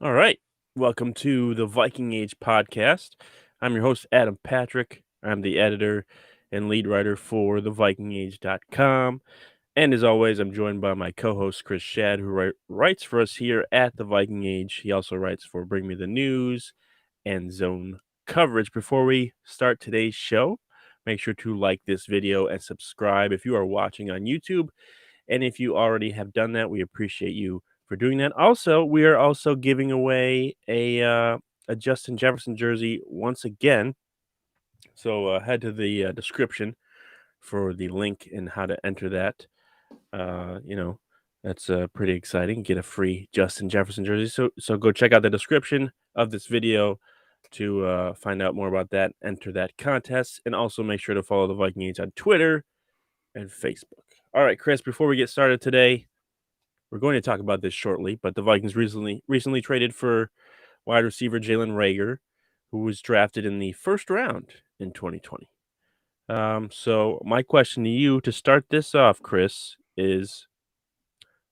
All right. Welcome to the Viking Age podcast. I'm your host, Adam Patrick. I'm the editor and lead writer for thevikingage.com. And as always, I'm joined by my co host, Chris Schad, who writes for us here at the Viking Age. He also writes for Bring Me the News and Zone Coverage. Before we start today's show, make sure to like this video and subscribe if you are watching on YouTube. And if you already have done that, we appreciate you for doing that. Also, we are also giving away a Justin Jefferson jersey once again. So head to the description for the link and how to enter that. Uh, you know, that's pretty exciting. Get a free Justin Jefferson jersey. So go check out the description of this video to find out more about that. Enter that contest, and also make sure to follow the Viking Age on Twitter and Facebook. All right, Chris. Before we get started today, we're going to talk about this shortly, but the Vikings recently traded for wide receiver Jalen Reagor, who was drafted in the first round in 2020. So my question to you to start this off, Chris, is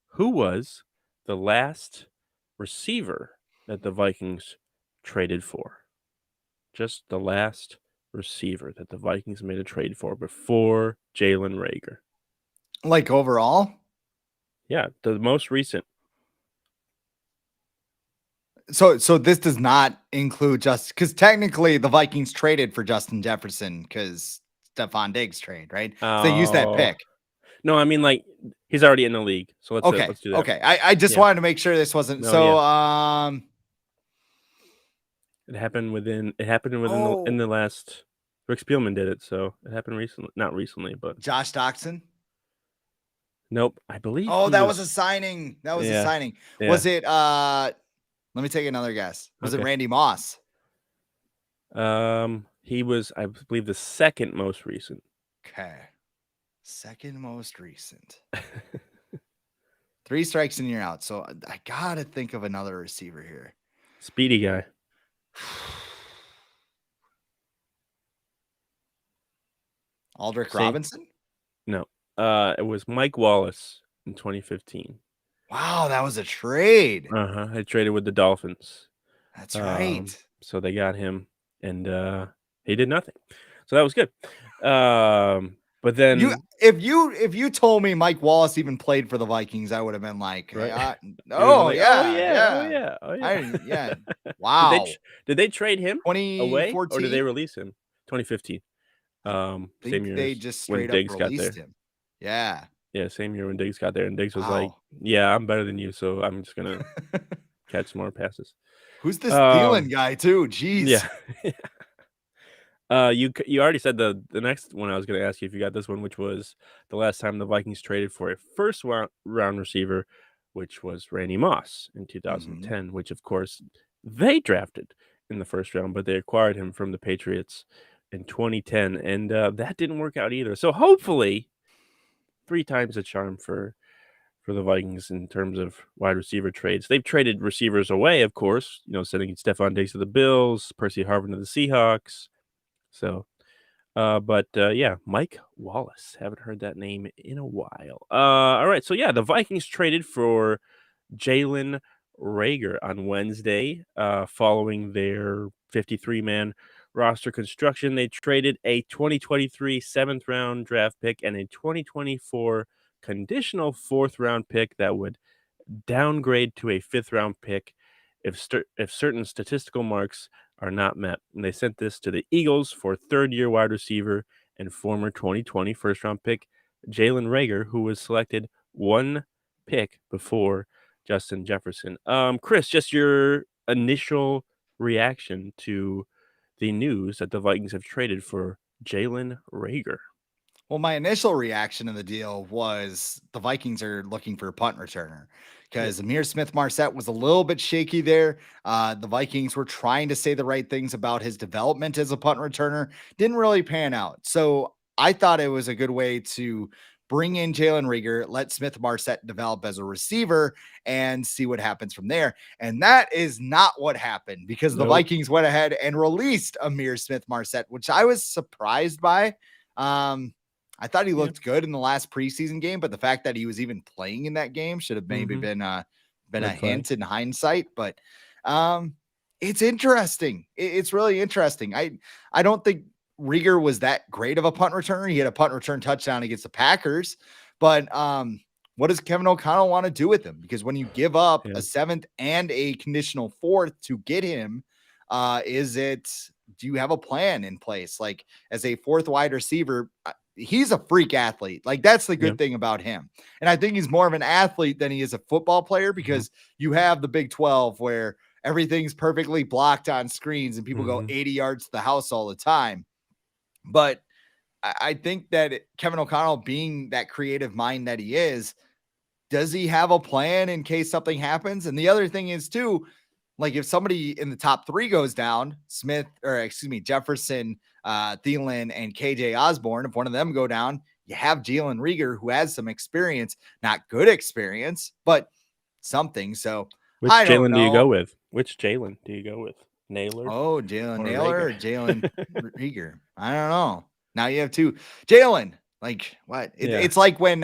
who was the last receiver that the Vikings traded for? Just the last receiver that the Vikings made a trade for before Jalen Reagor. Like overall? Yeah, the most recent. So this does not include just because technically the Vikings traded for Justin Jefferson because Stephon Diggs trade, right? So they used that Oh, pick. no, I mean, like, he's already in the league, so let's do that. Okay. I just Yeah. wanted to make sure this wasn't No, It happened within in the last. Rick Spielman did it, so it happened recently. Not recently, but Josh Doxson. nope. I believe. Oh, that was a signing. That was a signing. Yeah. Was it let me take another guess. Was it Randy Moss? He was, I believe, the second most recent. Okay. Second most recent. 3 strikes and you're out. So I gotta think of another receiver here. Speedy guy. Aldrick Robinson? No. It was Mike Wallace in 2015. Wow, that was a trade. I traded with the Dolphins. That's right. So they got him, and he did nothing. So that was good. But then if you told me Mike Wallace even played for the Vikings, I would have been like, right? oh yeah. Wow. Did they trade him away, or 2014? did they release him? 2015. Same year they just when straight up Diggs got there. released him. Yeah. Yeah, same year when Diggs got there, and Diggs was like, "Yeah, I'm better than you, so I'm just gonna catch more passes." Who's this Thielen guy too? Jeez. Yeah. You already said the next one I was going to ask you if you got this one, which was the last time the Vikings traded for a first round receiver, which was Randy Moss in 2010, which of course they drafted in the first round, but they acquired him from the Patriots in 2010, and that didn't work out either. So hopefully, 3 times the charm for the Vikings in terms of wide receiver trades. They've traded receivers away, of course, sending Stephon Diggs to the Bills, Percy Harvin to the Seahawks. So, yeah, Mike Wallace. Haven't heard that name in a while. All right. So, yeah, the Vikings traded for Jalen Reagor on Wednesday following their 53-man roster construction. They traded a 2023 7th-round draft pick and a 2024 conditional 4th-round pick that would downgrade to a 5th-round pick if certain statistical marks are not met. And they sent this to the Eagles for third-year wide receiver and former 2020 first-round pick Jalen Reagor, who was selected 1 pick before Justin Jefferson. Chris, just your initial reaction to the news that the Vikings have traded for Jalen Reagor. Well, my initial reaction to the deal was the Vikings are looking for a punt returner because Amir Smith-Marset was a little bit shaky there. The Vikings were trying to say the right things about his development as a punt returner. Didn't really pan out. So I thought it was a good way to bring in Jalen Reagor, let Smith-Marset develop as a receiver, and see what happens from there. And that is not what happened because the Vikings went ahead and released Amir Smith-Marset, which I was surprised by. I thought he looked good in the last preseason game, but the fact that he was even playing in that game should have maybe been a hint in hindsight. But Um, it's interesting. It's really interesting. I don't think Reagor was that great of a punt returner. He had a punt return touchdown against the Packers, but what does Kevin O'Connell want to do with him? Because when you give up Yeah. a seventh and a conditional fourth to get him, do you have a plan in place? Like as a fourth wide receiver, he's a freak athlete. Like that's the Yeah. good thing about him. And I think he's more of an athlete than he is a football player Mhm. because you have the Big 12 where everything's perfectly blocked on screens and people go Mhm. 80 yards to the house all the time. But I think that Kevin O'Connell, being that creative mind that he is, does he have a plan in case something happens? And the other thing is, too, like if somebody in the top three goes down, Jefferson, Thielen, and KJ Osborne, if one of them go down, you have Jalen Reagor, who has some experience, not good experience, but something. So Which I don't Jalen do you go know. with? Which Jalen do you go with? Naylor Oh, Jalen or Naylor Rager? or Jalen Reagor? I don't know. Now you have two. Jalen, like what? Yeah. It's like when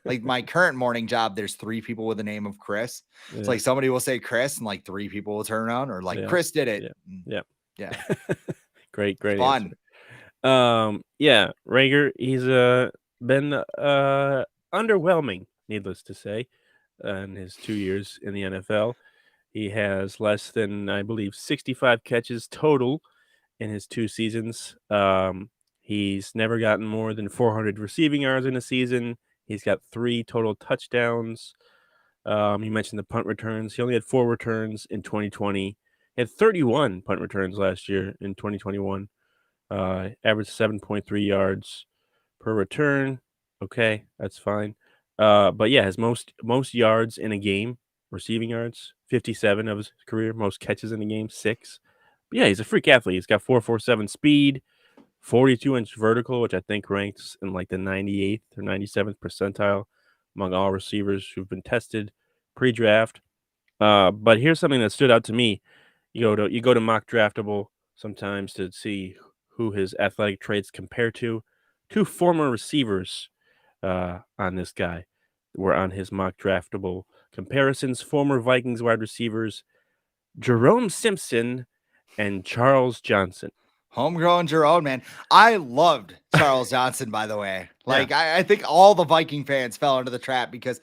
like my current morning job, there's three people with the name of Chris. It's Yeah. like somebody will say Chris and like three people will turn around or like Yeah. Chris did it. Yeah. Yeah. Yeah. Great, It's great answer. fun. Yeah, Rager, he's been underwhelming, needless to say, in his 2 years in the NFL. He has less than, I believe, 65 catches total in his 2 seasons. He's never gotten more than 400 receiving yards in a season. He's got 3 total touchdowns. You mentioned the punt returns. He only had 4 returns in 2020. He had 31 punt returns last year in 2021. Averaged 7.3 yards per return. Okay, that's fine. But yeah, his most yards in a game, receiving yards, 57 of his career. Most catches in a game, 6. But yeah, he's a freak athlete. He's got 4.47 speed, 42-inch vertical, which I think ranks in like the 98th or 97th percentile among all receivers who've been tested pre-draft. But here's something that stood out to me. You go to mock draftable sometimes to see who his athletic traits compare to. Two former receivers on this guy were on his mock draftable comparisons. Former Vikings wide receivers Jerome Simpson and Charles Johnson. Homegrown Jerome, man. I loved Charles Johnson, by the way. Yeah, Like, I think all the Viking fans fell into the trap because,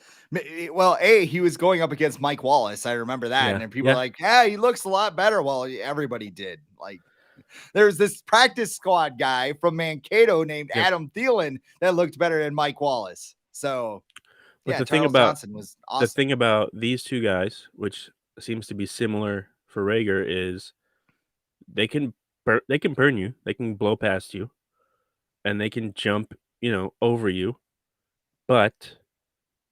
well, he was going up against Mike Wallace. I remember that. And yeah, then people were yeah, like, yeah, he looks a lot better. Well, everybody did. Like, there's this practice squad guy from Mankato named yep. Adam Thielen that looked better than Mike Wallace. So, But yeah, the thing Charles about Johnson was the awesome. thing about these two guys, which seems to be similar for Rager, is they can burn you, they can blow past you, and they can jump, over you, but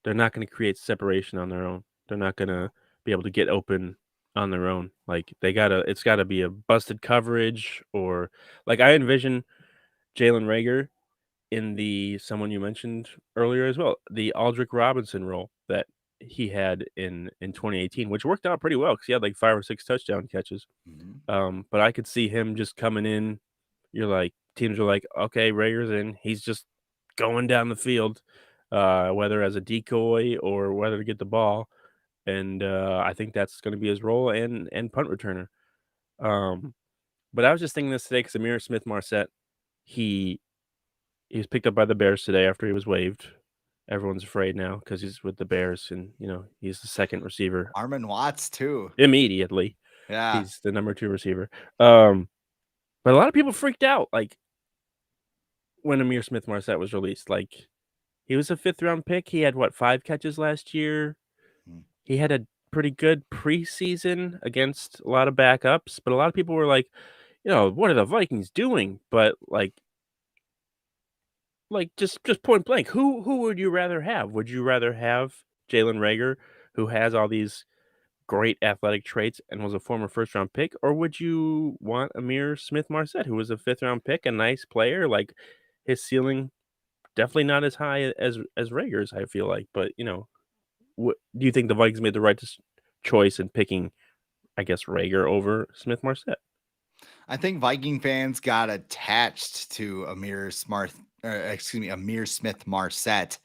they're not going to create separation on their own. They're not going to be able to get open on their own. Like it's gotta be a busted coverage or like I envision Jalen Rager in the someone you mentioned earlier as well, the Aldrick Robinson role that he had in 2018, which worked out pretty well because he had like 5 or 6 touchdown catches. Mhm. But I could see him just coming in. You're like teams are like, okay, Rager's in. He's just going down the field, whether as a decoy or whether to get the ball. And I think that's going to be his role and punt returner. Um, but I was just thinking this today because Amir Smith Marset, he he was picked up by the Bears today after he was waived. Everyone's afraid now because he's with the Bears, and he's the second receiver Armin Watts, too. immediately. Yeah. He's the number 2 receiver. Um, but a lot of people freaked out, like, when Amir Smith Marset was released. Like, he was a 5th-round pick. He had, what, 5 catches last year? Mm. He had a pretty good preseason against a lot of backups, but a lot of people were like, "What are the Vikings doing?" But, just point blank, who would you rather have? Would you rather have Jalen Reagor, who has all these great athletic traits and was a former first round pick, or would you want Amir Smith Marset, who was a 5th round pick, a nice player, like his ceiling definitely not as high as Rager's, I feel like, but do you think the Vikings made the right choice in picking, I guess, Rager over Smith Marset? I think Viking fans got attached to Amir Smith Marset,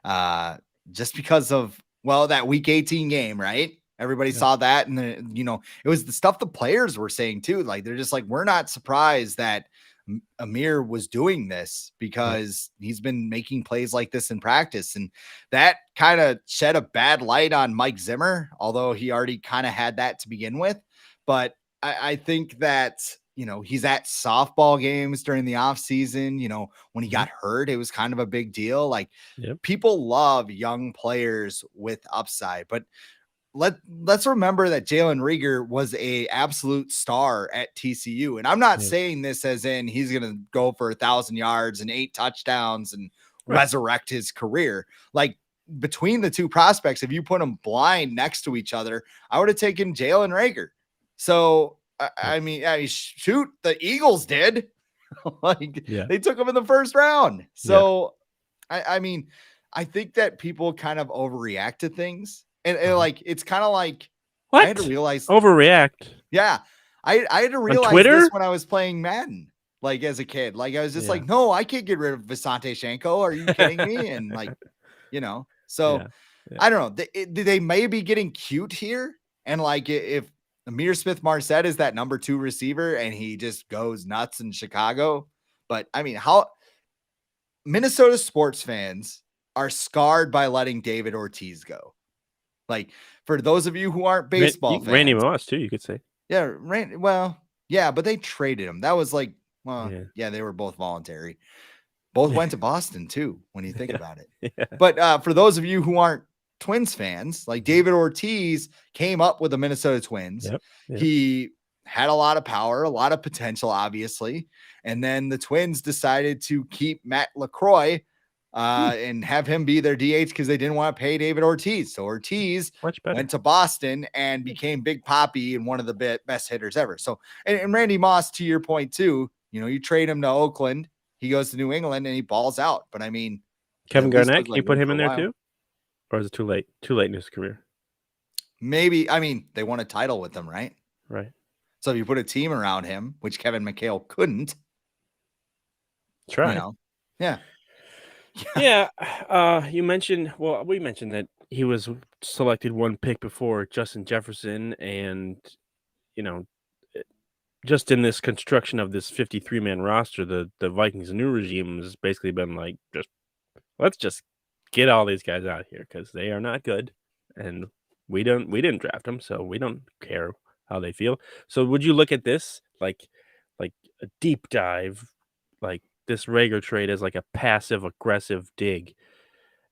uh, just because of, well, that week 18 game, right? Everybody saw that. And then, it was the stuff the players were saying too. Like, they're just like, we're not surprised that Amir was doing this because he's been making plays like this in practice. And that kind of shed a bad light on Mike Zimmer, although he already kind of had that to begin with. But I think that, he's at softball games during the off season. When he got hurt, it was kind of a big deal. Like, people love young players with upside, but let's remember that Jalen Reagor was a absolute star at TCU. And I'm not saying this as in he's going to go for 1,000 yards and 8 touchdowns and resurrect his career. Like, between the two prospects, if you put them blind next to each other, I would have taken Jalen Reagor. So, I mean, shoot, the Eagles did. They took him in the first round. So, I mean, I think that people kind of overreact to things. And like, it's kind of like, what? I had to realize overreact. Yeah. I had to realize this when I was playing Madden, like, as a kid. Like, I was just like, no, I can't get rid of Visante Shanko. Are you kidding me? And like, so I don't know. They may be getting cute here. And like, if Amir Smith-Marset is that number 2 receiver and he just goes nuts in Chicago. But I mean, how Minnesota sports fans are scarred by letting David Ortiz go. Like, for those of you who aren't baseball fans, Randy Moss too, you could say. Yeah, but they traded him. That was like, they were both voluntary. Both went to Boston too, when you think about it. But for those of you who aren't Twins fans, like, David Ortiz came up with the Minnesota Twins. He had a lot of power, a lot of potential, obviously. And then the Twins decided to keep Matt LaCroix and have him be their DH because they didn't want to pay David Ortiz. So Ortiz went to Boston and became Big Papi and one of the best hitters ever. So, and Randy Moss, to your point too, you trade him to Oakland, he goes to New England and he balls out. But I mean, Kevin Garnett, can you put him in there too? Or is it too late? Too late in his career? Maybe. I mean, they won a title with him, right? Right. So if you put a team around him, which Kevin McHale couldn't. Try. You mentioned, we mentioned that he was selected 1 pick before Justin Jefferson, and just in this construction of this 53-man roster, the Vikings' new regime has basically been like, let's just get all these guys out of here because they are not good, and we didn't draft them, so we don't care how they feel. So would you look at this like a deep dive, like this Reagor trade as like a passive aggressive dig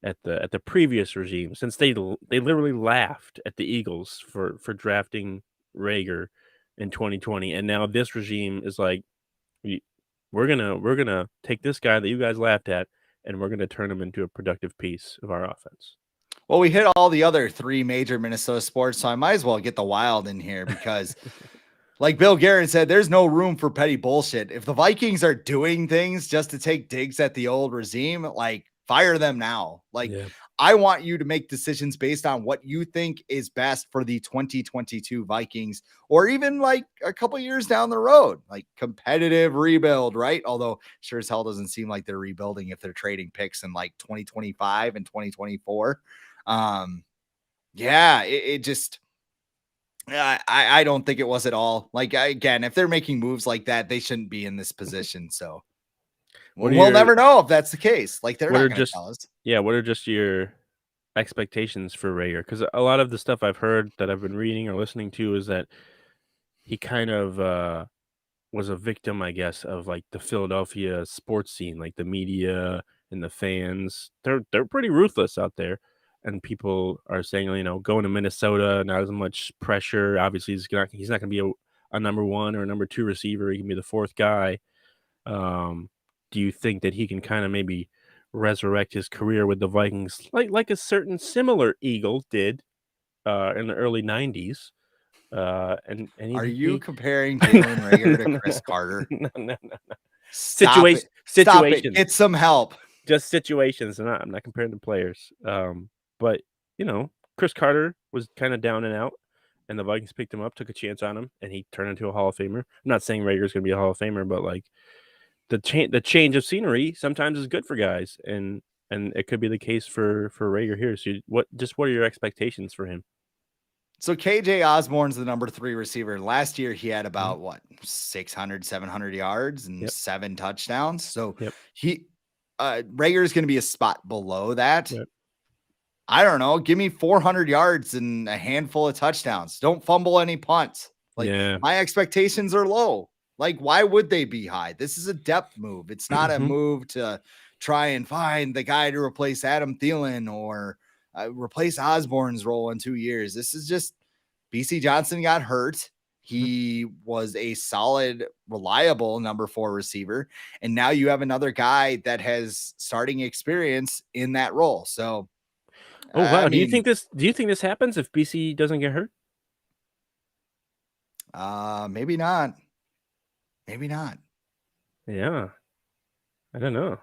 at the previous regime, since they literally laughed at the Eagles for drafting Reagor in 2020, and now this regime is like, we're gonna take this guy that you guys laughed at and we're gonna turn him into a productive piece of our offense. Well, we hit all the other 3 major Minnesota sports, so I might as well get the Wild in here because like Bill Guerin said, there's no room for petty bullshit. If the Vikings are doing things just to take digs at the old regime, like, fire them now. Like, I want you to make decisions based on what you think is best for the 2022 Vikings, or even like a couple years down the road, like competitive rebuild, right? Although sure as hell doesn't seem like they're rebuilding if they're trading picks in like 2025 and 2024. It just, I don't think it was at all. Like, again, if they're making moves like that, they shouldn't be in this position. So we'll never know if that's the case. Like, they're not going to tell us. Yeah, what are just your expectations for Reagor? Because a lot of the stuff I've heard that I've been reading or listening to is that he kind of was a victim, I guess, of like the Philadelphia sports scene, like the media and the fans. They're pretty ruthless out there. And people are saying, going to Minnesota, not as much pressure. Obviously, he's not going to be a number 1 or a number 2 receiver. He can be the 4th guy. Do you think that he can kind of maybe resurrect his career with the Vikings, like a certain similar Eagle did in the early 90s? And are you comparing Jalen Reagor to Chris Carter? No. Stop it. Get some help. Just situations. I'm not comparing the players. But Chris Carter was kind of down and out, and the Vikings picked him up, took a chance on him, and he turned into a Hall of Famer. I'm not saying Rager's going to be a Hall of Famer, but like the change of scenery sometimes is good for guys, and it could be the case for Reagor here. So what are your expectations for him? So KJ Osborne's the number 3 receiver. Last year he had Mhm. about what 600, 700 yards and Yep. 7 touchdowns. So Yep. he Rager is going to be a spot below that. Yep. I don't know. Give me 400 yards and a handful of touchdowns. Don't fumble any punts. Like Yeah. my expectations are low. Like why would they be high? This is a depth move. It's not a Mhm. move to try and find the guy to replace Adam Thielen or replace Osborne's role in 2 years. This is just BC Johnson got hurt. Mhm. He was a solid, reliable number 4 receiver. And now you have another guy that has starting experience in that role. So, Oh, I wow. Do you mean, think this happens if BC doesn't get hurt? maybe not. Maybe not. Yeah. I don't know.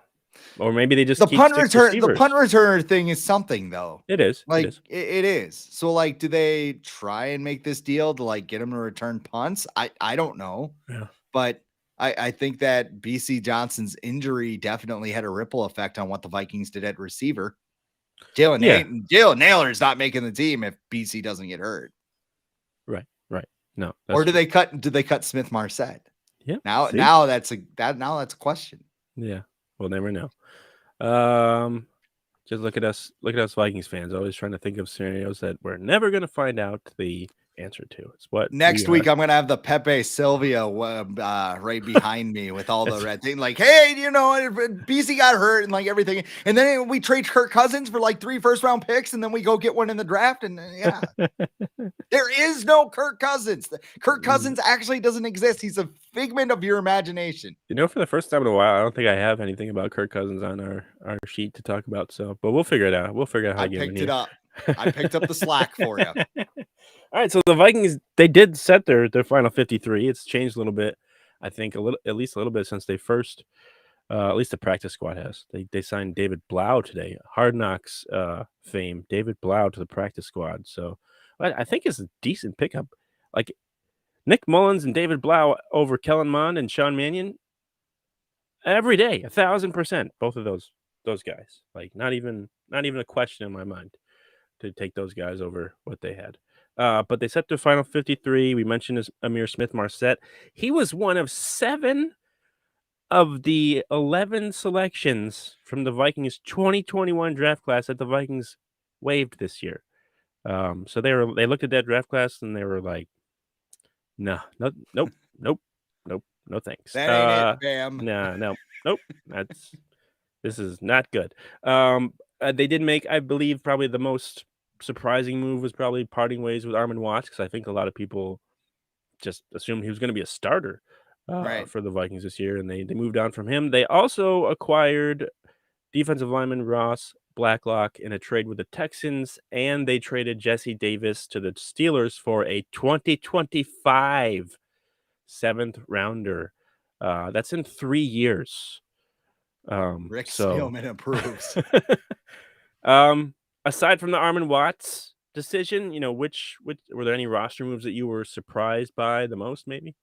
Or maybe they just The keep punt 6 return, the punt receivers. returner thing is something though. It is. It Like is. it is. So like, do they try and make this deal to like get him to return punts? I don't know, Yeah. but I think that BC Johnson's injury definitely had a ripple effect on what the Vikings did at receiver. Yeah. Jalen Naylor is not making the team if BC doesn't get hurt. Right. Right. No, that's Or do true. they cut? Do they cut Smith Marset? Yeah. Now, See? now that's a question. Yeah. We'll never know. Um, just look at us Vikings fans, always trying to think of scenarios that we're never going to find out the answer to. It's what we Next are. week, I'm gonna have the Pepe Silvia right behind me with all the That's red thing. Like, hey, BC got hurt and like everything, and then we trade Kirk Cousins for like 3 first-round picks, and then we go get one in the draft, and yeah, there is no Kirk Cousins. Kirk Cousins actually doesn't exist. He's a figment of your imagination. For the first time in a while, I don't think I have anything about Kirk Cousins on our sheet to talk about. So, but we'll figure it out. We'll figure out how I to get him in picked it here. up. I picked up the slack for you. All right, so the Vikings, they did set their final 53. It's changed a little bit, I think, at least a little bit since they first, at least the practice squad has. They signed David Blau today, Hard Knocks fame, David Blau to the practice squad. So I think it's a decent pickup. Like Nick Mullins and David Blau over Kellen Mond and Sean Mannion every day, 1,000%. Both of those guys, like not even a question in my mind to take those guys over what they had. But they set their final 53. We mentioned his Amir Smith-Marset. He was one of 7 of the 11 selections from the Vikings 2021 draft class that the Vikings waived this year. So they looked at that draft class and they were like, no, nope, nope, no thanks. That ain't it, fam. No, nope. This is not good. They did make, I believe, probably the most surprising move was probably parting ways with Armand Watts, because I think a lot of people just assumed he was going to be a starter Right. for the Vikings this year, and they moved on from him. They also acquired defensive lineman Ross Blacklock in a trade with the Texans, and they traded Jesse Davis to the Steelers for a 2025 7th rounder. That's in 3 years. Rick So Spielman approves. Aside from the Armand Watts decision, which were there any roster moves that you were surprised by the most, maybe?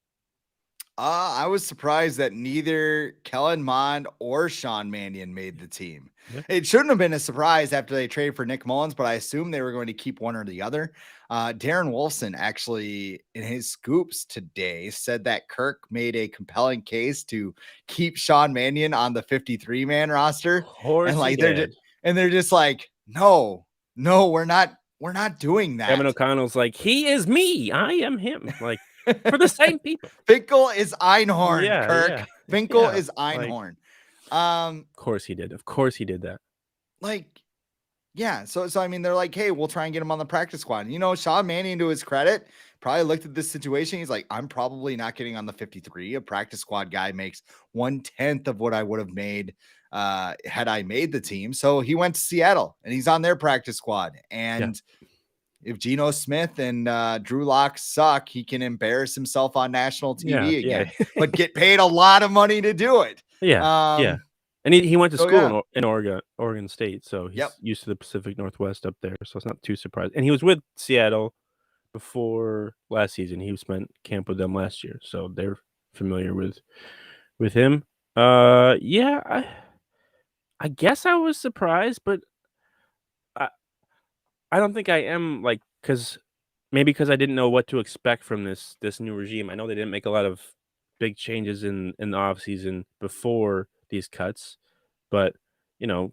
I was surprised that neither Kellen Mond or Sean Mannion made the team. Yeah. It shouldn't have been a surprise after they traded for Nick Mullins, but I assumed they were going to keep one or the other. Darren Wolfson actually, in his scoops today, said that Kirk made a compelling case to keep Sean Mannion on the 53-man roster, Of course and he like did. they're just like, no, we're not doing Kevin that. O'Connell's like, he is me, I am him. Like, for the same people. Finkel is Einhorn, Yeah, Kirk. yeah, Finkel yeah. is Like, Einhorn. of course he did. Of course he did that. Like, yeah. So I mean, they're like, hey, we'll try and get him on the practice squad. Sean Mannion, to his credit, probably looked at this situation. He's like, I'm probably not getting on the 53. A practice squad guy makes 1/10 of what I would have made had I made the team. So he went to Seattle and he's on their practice squad. And if Geno Smith and Drew Lock suck, he can embarrass himself on national TV again, but get paid a lot of money to do it. Yeah. And he went to So, school yeah. in Oregon State, so he's Yep. used to the Pacific Northwest up there, so it's not too surprising. And he was with Seattle before last season. He spent camp with them last year, so they're familiar with him. Yeah, I guess I was surprised, but I don't think I am, like, because maybe because I didn't know what to expect from this new regime. I know they didn't make a lot of big changes in the offseason before these cuts, but, you know,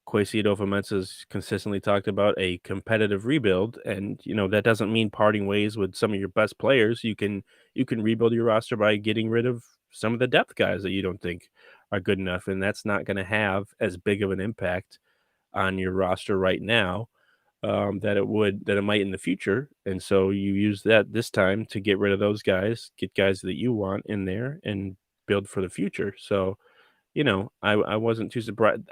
Kwesi Adofo-Mensah's consistently talked about a competitive rebuild, and, that doesn't mean parting ways with some of your best players. You can rebuild your roster by getting rid of some of the depth guys that you don't think are good enough, and that's not gonna have as big of an impact on your roster right now, that it might in the future, and so you use that this time to get rid of those guys, get guys that you want in there, and build for the future. So, I wasn't too surprised.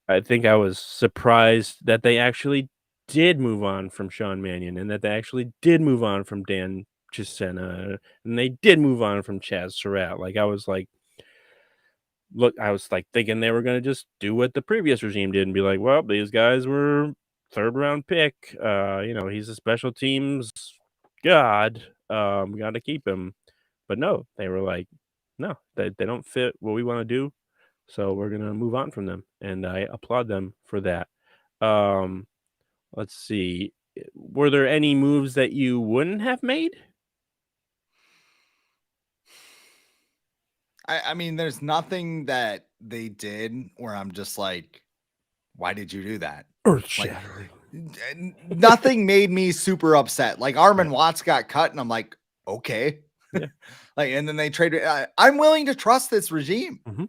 I think I was surprised that they actually did move on from Sean Mannion, and that they actually did move on from Dan Chisena, and they did move on from Chaz Surratt. I was like thinking they were going to just do what the previous regime did and be like, well, these guys were third round pick. He's a special teams god. We got to keep him. But no, they were like, no, they don't fit what we want to do. So we're going to move on from them. And I applaud them for that. Um, let's see. Were there any moves that you wouldn't have made? I mean, there's nothing that they did where I'm just like, why did you do that? Earth Like, shattering. nothing made me super upset. Like Yeah. Armin Watts got cut, and I'm like, okay. Yeah. Like, and then they traded. I'm willing to trust this regime. Hmm.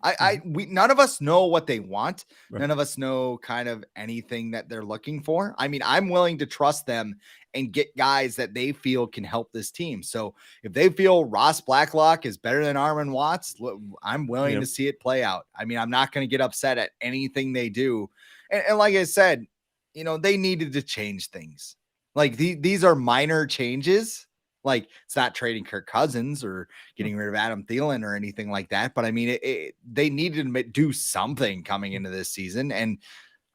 We none of us know what they want. Right. None of us know kind of anything that they're looking for. I mean, I'm willing to trust them and get guys that they feel can help this team. So if they feel Ross Blacklock is better than Armin Watts, I'm willing Yep. to see it play out. I mean, I'm not going to get upset at anything they do. And like I said, they needed to change things. Like these are minor changes. Like it's not trading Kirk Cousins or getting rid of Adam Thielen or anything like that. But I mean, they needed to do something coming into this season. And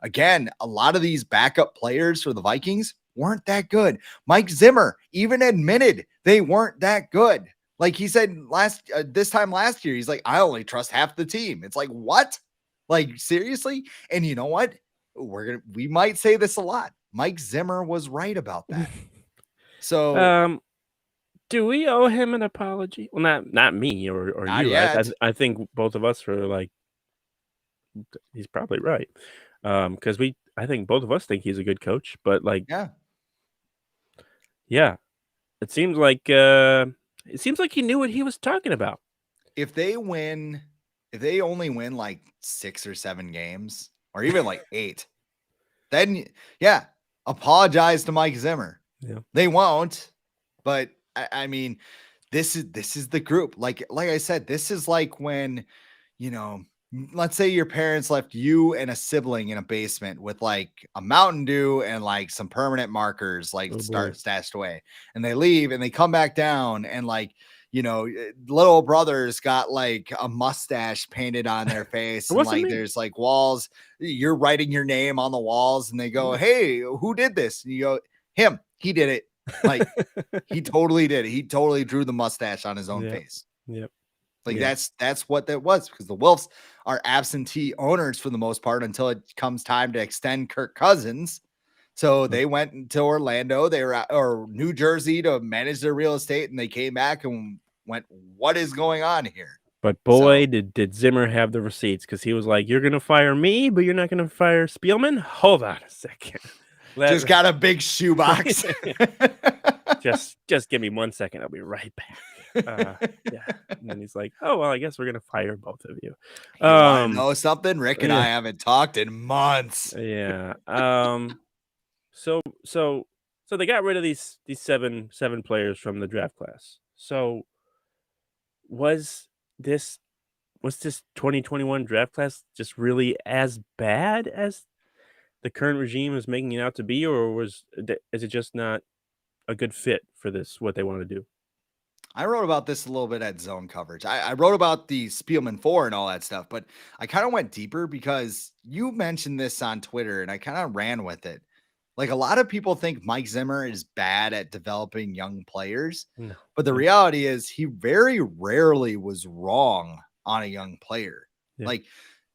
again, a lot of these backup players for the Vikings weren't that good. Mike Zimmer even admitted they weren't that good. Like he said this time last year, he's like, I only trust half the team. It's like, what? Like, seriously? And you know what? We might say this a lot. Mike Zimmer was right about that. So um, Do we owe him an apology? Well, not me or not you. I I yet. I think both of us were like, he's probably right. Because I think both of us think he's a good coach, but like, Yeah. yeah, it it seems like he knew what he was talking about. If they win, if they only win like 6 or 7 games or even like 8, then yeah, apologize to Mike Zimmer. Yeah. They won't, but I mean, this is the group. Like I said, this is like when, you know, let's say your parents left you and a sibling in a basement with like a Mountain Dew and like some permanent markers, like Oh boy. stashed away, and they leave and they come back down and like, little brother's got like a mustache painted on their face It and wasn't like me. there's like walls, you're writing your name on the walls and they go, Yeah. hey, who did this? And you go, him, he did it. Like he totally did it. He totally drew the mustache on his own Yep. face. Yep. Like Yeah. that's what that was, because the Wolves are absentee owners for the most part until it comes time to extend Kirk Cousins. So Mm. they went to Orlando, they were or New Jersey to manage their real estate, and they came back and went, "What is going on here?" But So boy, did Zimmer have the receipts, because he was like, "You're gonna fire me, but you're not gonna fire Spielman? Hold on a second." just Let got a big shoebox. just give me 1 second. I'll be right back. Yeah. And then he's like, "Oh, well, I guess we're gonna fire both of you." You want to Um, know something? Rick and yeah, I haven't talked in months. yeah. So they got rid of these seven players from the draft class. So was this was this 2021 draft class just really as bad as the current regime is making it out to be, or is it just not a good fit for what they want to do? I wrote about this a little bit at Zone Coverage. I wrote about the Spielman 4 and all that stuff, but I kind of went deeper because you mentioned this on Twitter and I kind of ran with it. Like a lot of people think Mike Zimmer is bad at developing young players, No. but the Yeah. reality is he very rarely was wrong on a young player. Yeah. Like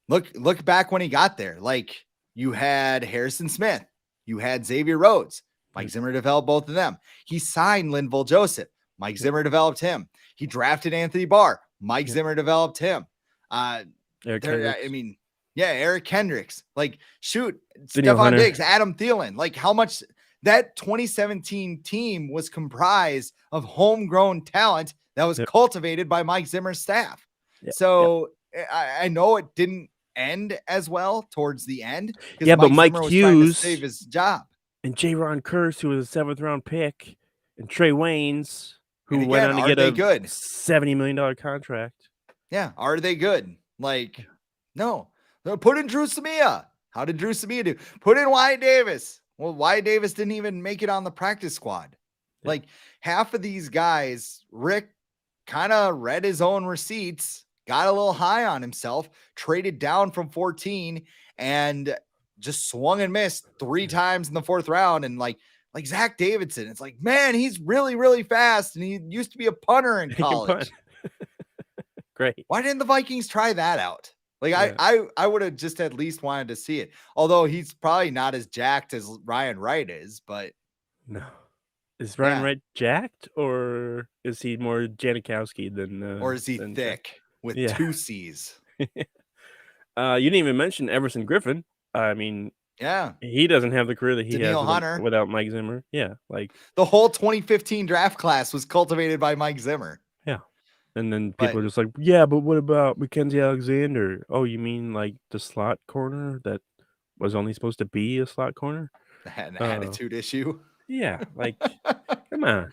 look back when he got there. Like you had Harrison Smith, you had Xavier Rhodes. Mike Zimmer developed both of them. He signed Linval Joseph. Mike Zimmer developed him. He drafted Anthony Barr. Mike Zimmer developed him. Eric Kendricks. I mean, yeah, Eric Kendricks. Like, shoot, Danielle Stephon Hunter. Diggs, Adam Thielen. Like, how much that 2017 team was comprised of homegrown talent that was cultivated by Mike Zimmer's staff. So I know it didn't end as well towards the end because but Mike Zimmer was Hughes trying to save his job. And Jaron Kearse, who was a 7th-round pick, and Trey Waynes, who again, went on to get a good? $70 million contract. Yeah, are they good? Like, no. Put in Drew Samia. How did Drew Samia do? Put in Wyatt Davis. Well, Wyatt Davis didn't even make it on the practice squad. Yeah. Like, half of these guys, Rick kind of read his own receipts, got a little high on himself, traded down from 14, and just swung and missed 3 times in the 4th round. And like Zach Davidson, it's like, man, he's really, really fast. And he used to be a punter in college. Great. Why didn't the Vikings try that out? Like, I would have just at least wanted to see it. Although he's probably not as jacked as Ryan Wright is, but no. Is Ryan Wright jacked, or is he more Janikowski than or is he thick with 2 C's? You didn't even mention Everson Griffin. I mean, yeah, he doesn't have the career that he Danielle has Hunter. without Mike Zimmer. Yeah, like the whole 2015 draft class was cultivated by Mike Zimmer. Yeah. And then people are just like, yeah, but what about Mackenzie Alexander? Oh, you mean like the slot corner that was only supposed to be a slot corner? An attitude issue. Yeah, like, come on.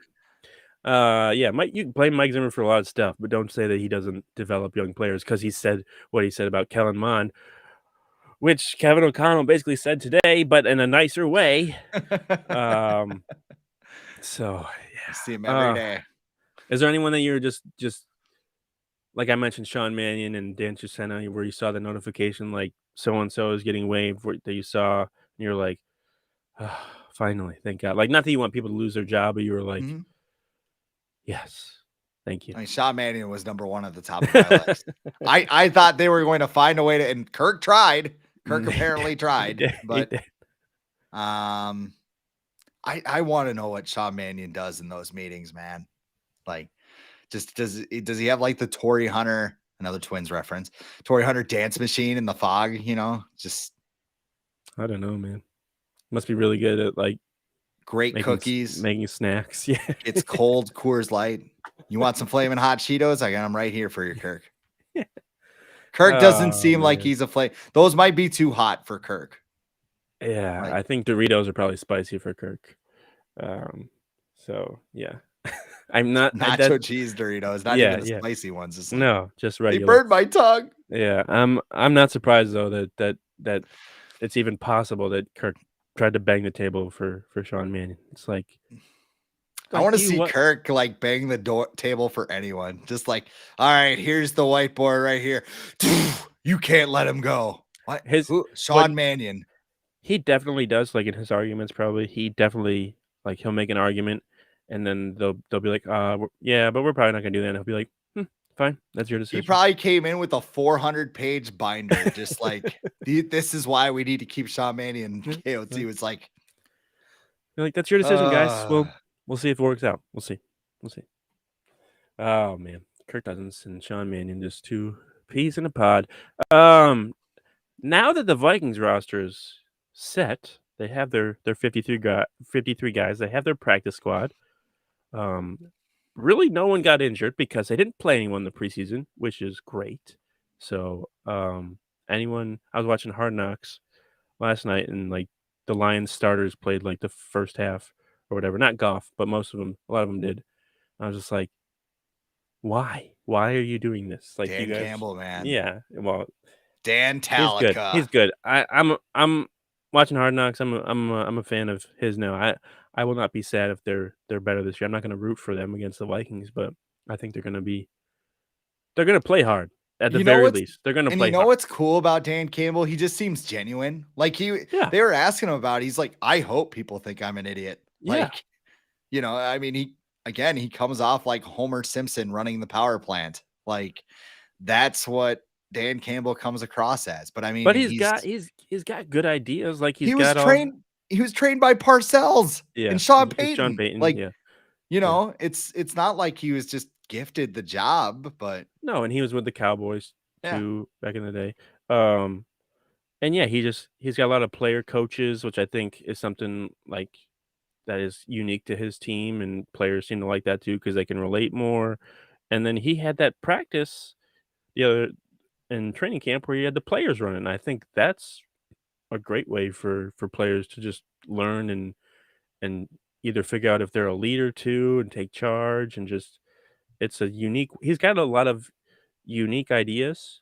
Yeah, you blame Mike Zimmer for a lot of stuff, but don't say that he doesn't develop young players because he said what he said about Kellen Mond, which Kevin O'Connell basically said today, but in a nicer way. So, yeah. You see him every day. Is there anyone that you're just like I mentioned, Sean Mannion and Dan Chisena, where you saw the notification like so-and-so is getting waived that you saw, and you're like, oh, finally, thank God. Like, not that you want people to lose their job, but you were like, yes, thank you. I mean, Sean Mannion was number 1 at the top of my list. I thought they were going to find a way to, and Kirk tried. Kirk apparently tried, but I want to know what Sean Mannion does in those meetings, man. Like, just does he have like the Torrey Hunter, another Twins reference, Torrey Hunter dance machine in the fog? You know, just I don't know, man. Must be really good at like great cookies, making snacks. Yeah, it's cold Coors Light. You want some flaming hot Cheetos? I got them right here for you, Kirk. Kirk doesn't seem like he's a flame. Those might be too hot for Kirk. Yeah, like, I think Doritos are probably spicy for Kirk. So yeah. I'm not nacho cheese Doritos, not even the spicy ones. It's like, no, just regular. They burned my tongue. Yeah, I'm not surprised though that it's even possible that Kirk tried to bang the table for Sean Mannion. It's like I want to see Kirk like bang the table for anyone. Just like, all right, here's the whiteboard right here. You can't let him go. What? Sean Mannion. He definitely does. Like in his arguments, probably he definitely like he'll make an argument. And then they'll be like, yeah, but we're probably not gonna do that. And he'll be like, fine, that's your decision. He probably came in with a 400-page binder, just like this is why we need to keep Sean Mannion. KOT was like, you're like, that's your decision, guys. We'll see if it works out. We'll see. Oh man, Kirk Cousins and Sean Mannion, just 2 peas in a pod. Now that the Vikings roster is set, they have their 53 guys. They have their practice squad. Really no one got injured because they didn't play anyone in the preseason, which is great. So, I was watching Hard Knocks last night, and like the Lions starters played like the first half or whatever. Not Goff, but a lot of them did. I was just like, why? Why are you doing this? Like, Dan you guys, Campbell, man. Yeah, well, Dan Talica. He's good. I'm watching Hard Knocks. I'm a fan of his now. I will not be sad if they're better this year. I'm not going to root for them against the Vikings, but I think they're going to play hard at the very least. They're going to play. And you know what's cool about Dan Campbell? He just seems genuine. Like they were asking him about it. He's like, I hope people think I'm an idiot. Like, I mean, he comes off like Homer Simpson running the power plant. Like, that's what Dan Campbell comes across as. But I mean, but he's got good ideas. Like he was trained. he was trained by Parcells Yeah, and Sean it's Sean Payton. Payton. Like, Yeah, you yeah. know, it's not like he was just gifted the job, but No, and he was with the Cowboys yeah, too back in the day. Um, and yeah, he's got a lot of player coaches, which I think is something like that is unique to his team, and players seem to like that too because they can relate more. And then he had that practice the other in training camp where he had the players running. And I think that's a great way for players to just learn and either figure out if they're a leader too and take charge and just it's a unique he's got a lot of unique ideas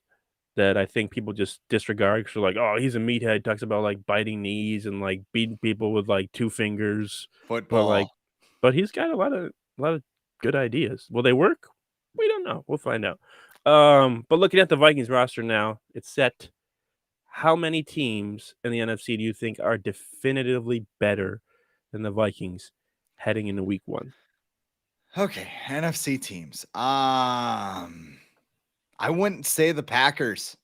that I think people just disregard because 'cause they're like, "Oh, he's a meathead," talks about, like, biting knees and, like, beating people with, like, 2 fingers, but, like football. but he's got a lot of good ideas. Will they work? We don't know. We'll find out. But looking at the Vikings roster now, it's set. How many teams in the NFC do you think are definitively better than the Vikings heading into week 1? Okay, NFC teams. I wouldn't say the Packers.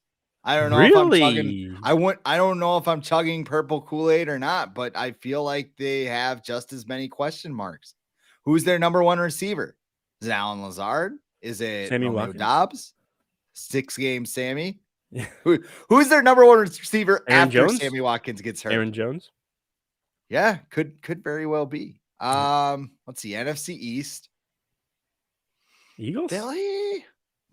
I don't know if I'm chugging. Really? I don't know if I'm chugging purple Kool-Aid or not, but I feel like they have just as many question marks. Who's their number one receiver? Is it Alan Lazard? Is it Sammy Romeo Watkins? Dobbs? 6 game Sammy? Who's their number one receiver Aaron after Jones? Sammy Watkins gets hurt? Aaron Jones? Yeah, could very well be. Let's see, NFC East. Eagles? Philly? I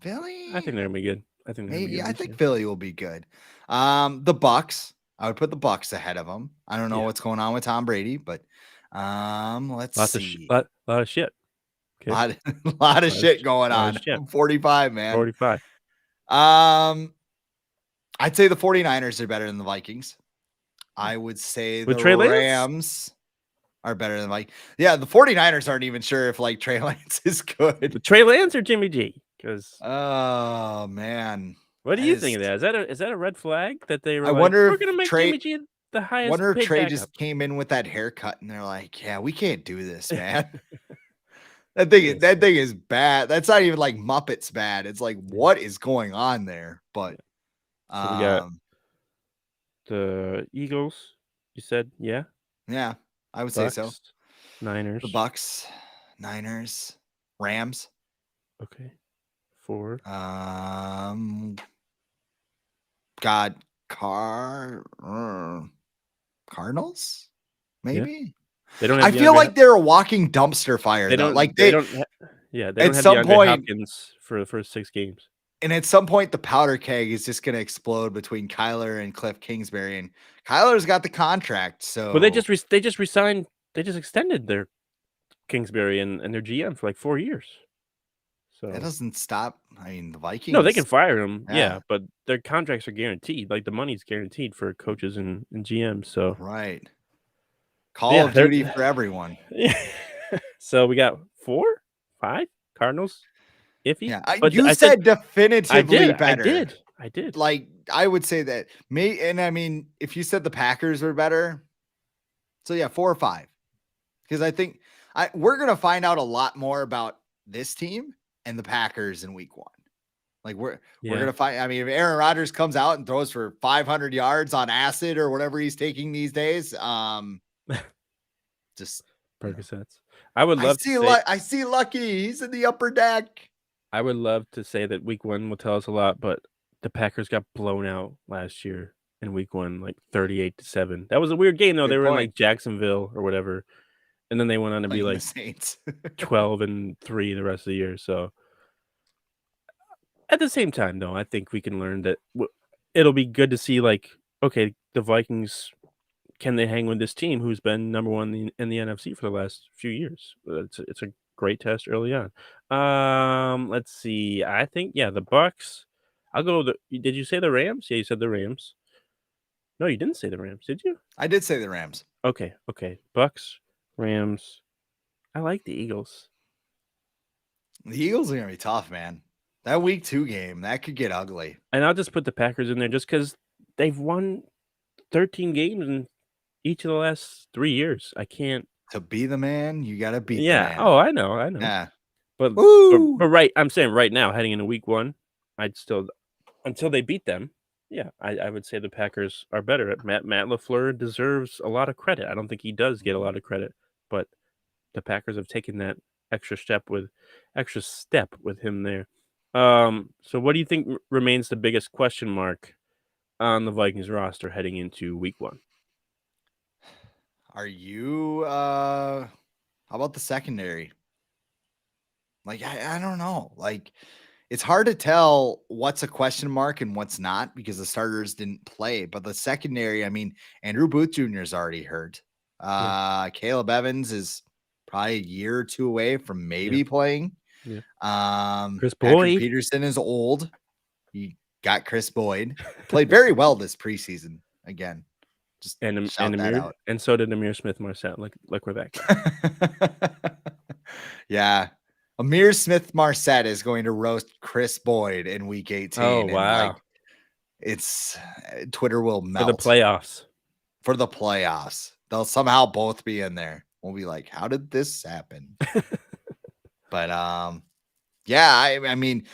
think Philly? they're gonna be good. I think they're gonna be Maybe. good I this think year. Philly will be good. The Bucks. I would put the Bucks ahead of them. I don't know Yeah. what's going on with Tom Brady, but let's Lots of see. lot of shit. Okay. Lot lot of Lot of shit going lot of on. shit. I'm 45, man. 45. Um, I'd say the 49ers are better than the Vikings. I would say With the Trey Lance? Rams are better than like yeah, the 49ers aren't even sure if like Trey Lance is good. With Trey Lance or Jimmy G? Because Oh man. what do That you think is of that? Is that a red flag that they were I like, wonder "We're if gonna make Jimmy Trey G the highest Wonder if paid Trey backup"? just came in with that haircut and they're like, "Yeah, we can't do this, man." That thing is bad. That's not even like Muppets bad. It's like, Yeah, what is going on there? yeah. But So we got um, the Eagles, you said, yeah? yeah, I would say so. Bucks, The Niners. Bucks, Niners, Rams, Okay. 4. um, got Cardinals, Yeah. maybe. They don't have I feel DeAndre like they're a walking dumpster fire they though. don't Like they they don't ha yeah, they don't at have some DeAndre point Hopkins for the first 6 games. And at some point, the powder keg is just going to explode between Kyler and Cliff Kingsbury. And Kyler's got the contract. Well, So they just resigned they just extended their Kingsbury and their GM for, like, 4 years. that So doesn't stop. I mean, the no, they can Vikings, fire him, yeah, yeah, but their contracts are guaranteed, like, the money's guaranteed for coaches and GMs, so right. Call yeah, of they're Duty for everyone. yeah. So we got 4? 5? Cardinals? Iffy? Yeah. But You I said said definitively better. I did. Like, I would say that and I mean, if you said the Packers were better, so yeah, 4 or 5. Because I think we're going to find out a lot more about this team and the Packers in week 1. Like we're Yeah. gonna find. I mean, if Aaron Rodgers comes out and throws for 500 yards on acid or whatever he's taking these days, just Percocets. I would love to say I see Lucky. He's in the upper deck. I would love to say that week 1 will tell us a lot, but the Packers got blown out last year in week 1, like 38-7. That was a weird game though. They Good were in point. like Jacksonville or whatever, and then they went on to be Playing the like Saints. 12-3 the rest of the year. So at the same time, though, I think we can learn that it'll be good to see like, okay, the Vikings can they hang with this team who's been number 1 in the NFC for the last few years? It's a great test early on. Let's see. I think yeah, the Bucks. I'll go. Did you say the Rams? Yeah, you said the Rams. No, you didn't say the Rams, did you? I did say the Rams. Okay, okay. Bucks, Rams. I like the Eagles. The Eagles are gonna be tough, man. That week 2 game that could get ugly. And I'll just put the Packers in there just because they've won 13 games in each of the last 3 years. I can't. To be the man, you got to beat the Yeah. man. Oh, I know. I know. Yeah. But Woo! right. I'm saying right now, heading into week 1, I'd still until they beat them. Yeah, I would say the Packers are better. Matt LaFleur deserves a lot of credit. I don't think he does get a lot of credit, but the Packers have taken that extra step with him there. So what do you think remains the biggest question mark on the Vikings roster heading into week 1? Are you how about the secondary? Like I don't know. Like it's hard to tell what's a question mark and what's not because the starters didn't play. But the secondary, I mean, Andrew Booth Jr. is already hurt. Yeah, Caleb Evans is probably a year or two away from yeah, maybe playing. yeah. Chris Patrick Boyd Peterson is old. He got Chris Boyd. Played very well this preseason. Again, just and shout that Amir, out. and so did Amir Smith-Marset. Look where that guy. Yeah. Amir Smith Marset is going to roast Chris Boyd in week Oh 18. And like, wow, it's Twitter will for the melt playoffs. for the playoffs. They'll somehow both be in there. We'll be like, how did this happen? But yeah, I mean,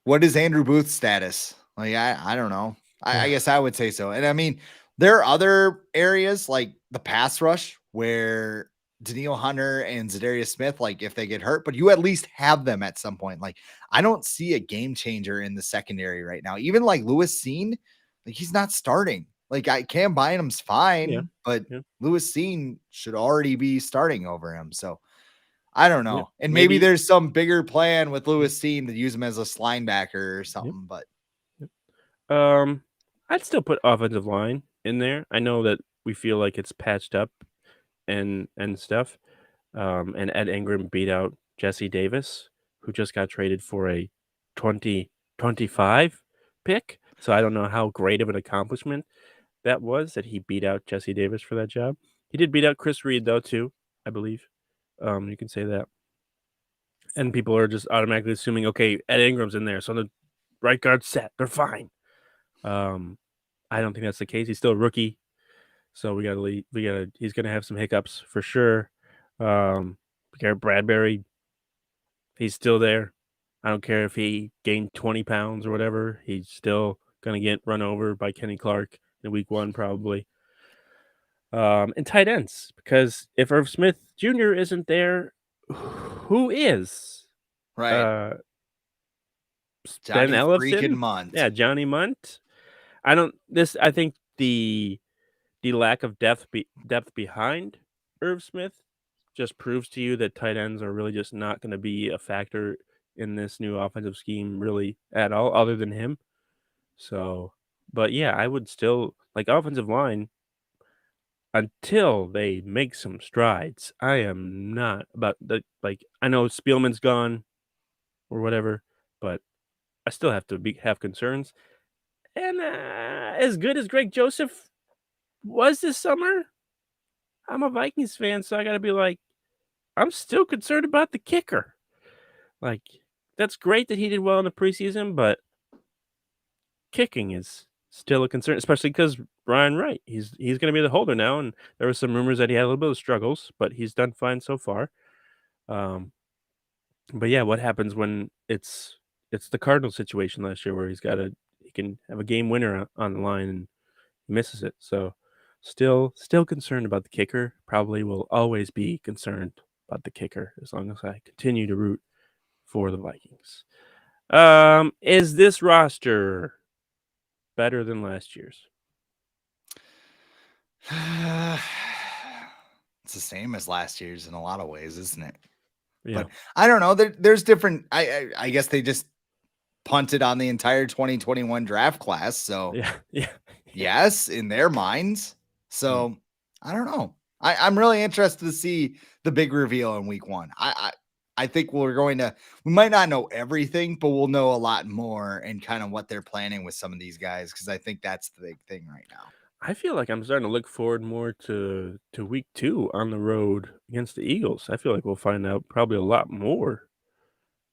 what is Andrew Booth's status? Like, I don't know. I guess I would say so. And I mean, there are other areas like the pass rush where Daniil Hunter and Zadarius Smith, like if they get hurt, but you at least have them at some point. Like, I don't see a game changer in the secondary right now. Even like Lewis Seen, like he's not starting. Like Cam Bynum's Yeah, fine, but yeah, Lewis Seen should already be starting over him. So I don't yeah. know. And maybe Maybe. there's some bigger plan with Lewis Seen to use him as a linebacker or Yeah. something, but Um, I'd still put offensive line in there. I know that we feel like it's patched up and stuff. And Ed Ingram beat out Jesse Davis, who just got traded for a 2025 pick. So I don't know how great of an accomplishment that was that he beat out Jesse Davis for that job. He did beat out Chris Reed though too, I believe. You can say that. And people are just automatically assuming, okay, Ed Ingram's in there, so the right guard's set. They're fine. Um, I don't think that's the case. He's still a rookie, so he's gonna have some hiccups for sure. Garrett Bradbury, he's still there. I don't care if he gained 20 pounds or whatever. He's still gonna get run over by Kenny Clark in week 1 probably. And tight ends, because if Irv Smith Jr. isn't there, who is? right. Uh, Ben Johnny freaking Ellefson? Munt. Yeah, Johnny Munt. I don't. This I think the lack of depth behind Irv Smith just proves to you that tight ends are really just not going to be a factor in this new offensive scheme really at all, other than him. So, but yeah, I would still like offensive line until they make some strides. I am not about the like. I know Spielman's gone or whatever, but I still have concerns. And as good as Greg Joseph was this summer, I'm a Vikings fan, so I got to be like, I'm still concerned about the kicker. Like, that's great that he did well in the preseason, but kicking is still a concern, especially because Ryan Wright, he's going to be the holder now, and there were some rumors that he had a little bit of struggles, but he's done fine so far. Um, but yeah, what happens when it's the Cardinal situation last year where he can have a game winner on the line and he misses it. So still concerned about the kicker. Probably will always be concerned about the kicker as long as I continue to root for the Vikings. Is this roster better than last year's? It's the same as last year's in a lot of ways, isn't it? Yeah. But I don't know. There's different. I guess they just punted on the entire 2021 draft class. So Yeah. Yeah. Yeah. yes, in their minds. Mm. So I don't know. I'm really interested to see the big reveal in week 1. I think we might not know everything, but we'll know a lot more and kind of what they're planning with some of these guys because I think that's the big thing right now. I feel like I'm starting to look forward more to week 2 on the road against the Eagles. I feel like we'll find out probably a lot more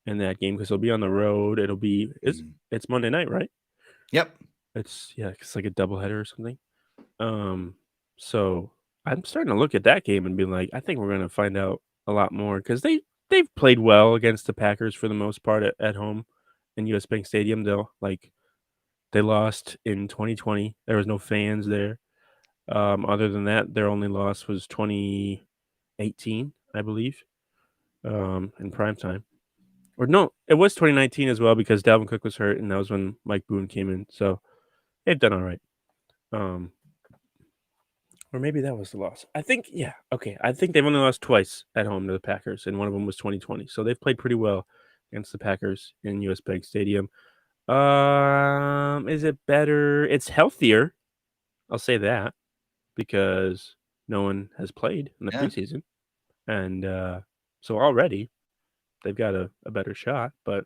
in that game because it'll be on the road. Mhm. It's Monday night, right? Yep. It's like a doubleheader or something. So I'm starting to look at that game and be like, I think we're gonna find out a lot more because they've played well against the Packers for the most part at home in US Bank Stadium. They'll like They lost in 2020. There was no fans there. Other than that, their only loss was 2018, I believe, in prime time. Or no, it was 2019 as well because Dalvin Cook was hurt, and that was when Mike Boone came in. So they've done all right. Or maybe that was the loss. I think, yeah, okay. I think they've only lost twice at home to the Packers, and one of them was 2020. So they've played pretty well against the Packers in US Bank Stadium. Is it better? It's healthier. I'll say that because no one has played in the Yeah. preseason, and so already they've got a better shot. But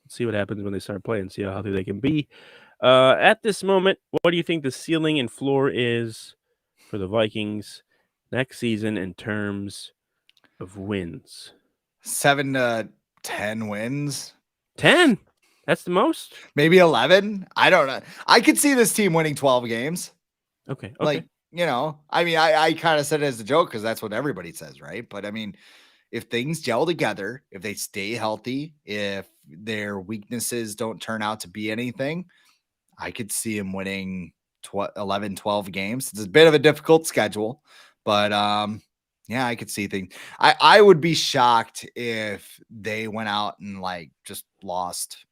let's see what happens when they start playing. See how healthy they can be. At this moment, what do you think the ceiling and floor is for the Vikings next season in terms of wins? 7 to 10 wins. 10. That's the most? Maybe 11. I don't know. I could see this team winning 12 games. Okay. Like, I mean, I kind of said it as a joke because that's what everybody says, right? But I mean, if things gel together, if they stay healthy, if their weaknesses don't turn out to be anything, I could see him winning 11, 12 games. It's a bit of a difficult schedule, but yeah, I could see things. I would be shocked if they went out and like just lost.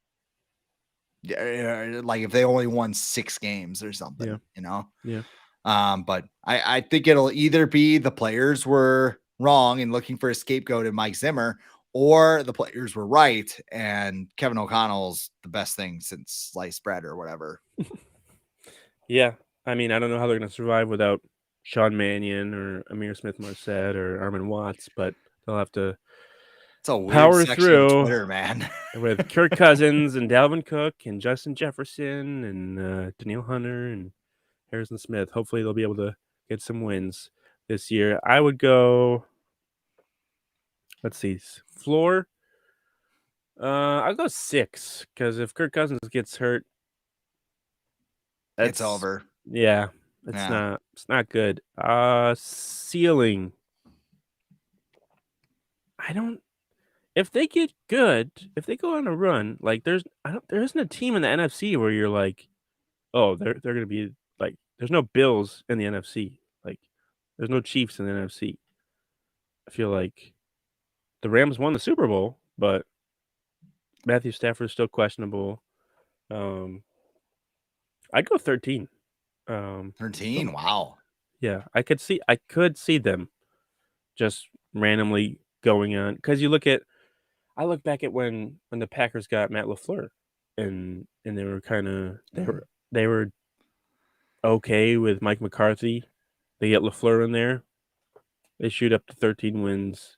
Like if they only won 6 games or something, Yeah. Yeah. But I think it'll either be the players were wrong and looking for a scapegoat in Mike Zimmer, or the players were right and Kevin O'Connell's the best thing since sliced bread or whatever. Yeah. I mean, I don't know how they're going to survive without Sean Mannion or Amir Smith-Marset or Armin Watts, but they'll have to It's a weird power section of through Twitter, man. with Kirk Cousins and Dalvin Cook and Justin Jefferson and Danielle Hunter and Harrison Smith. Hopefully, they'll be able to get some wins this year. I would go. Let's see, floor. I'll go 6 because if Kirk Cousins gets hurt, It's that's over. yeah, Yeah. it's not good. Ceiling. I don't. If they get good, if they go on a run, like there isn't a team in the NFC where you're like, oh, they're gonna be like, there's no Bills in the NFC, like there's no Chiefs in the NFC. I feel like the Rams won the Super Bowl, but Matthew Stafford's still questionable. Um, I'd go 13. 13. So Wow. yeah, I could see them just randomly going on because I look back at when the Packers got Matt LaFleur, and they were kind of they were okay with Mike McCarthy. They get LaFleur in there, they shoot up to 13 wins,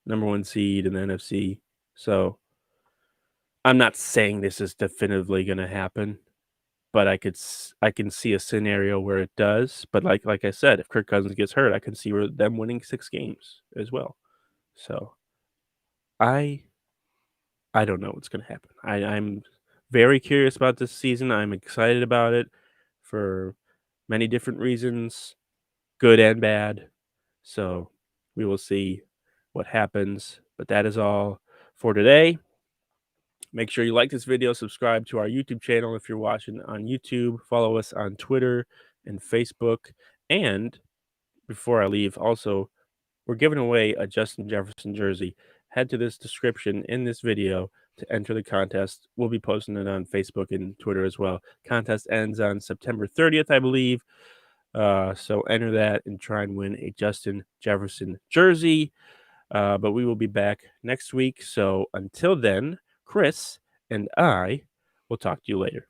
number 1 seed in the NFC. So I'm not saying this is definitively going to happen, but I can see a scenario where it does. But like I said, if Kirk Cousins gets hurt, I can see them winning 6 games as well. So I don't know what's going to happen. I'm very curious about this season. I'm excited about it for many different reasons, good and bad. So we will see what happens. But that is all for today. Make sure you like this video, subscribe to our YouTube channel if you're watching on YouTube, follow us on Twitter and Facebook. And before I leave, also, we're giving away a Justin Jefferson jersey. Head to this description in this video to enter the contest. We'll be posting it on Facebook and Twitter as well. Contest ends on September 30th, I believe. So enter that and try and win a Justin Jefferson jersey. But we will be back next week. So until then, Chris and I will talk to you later.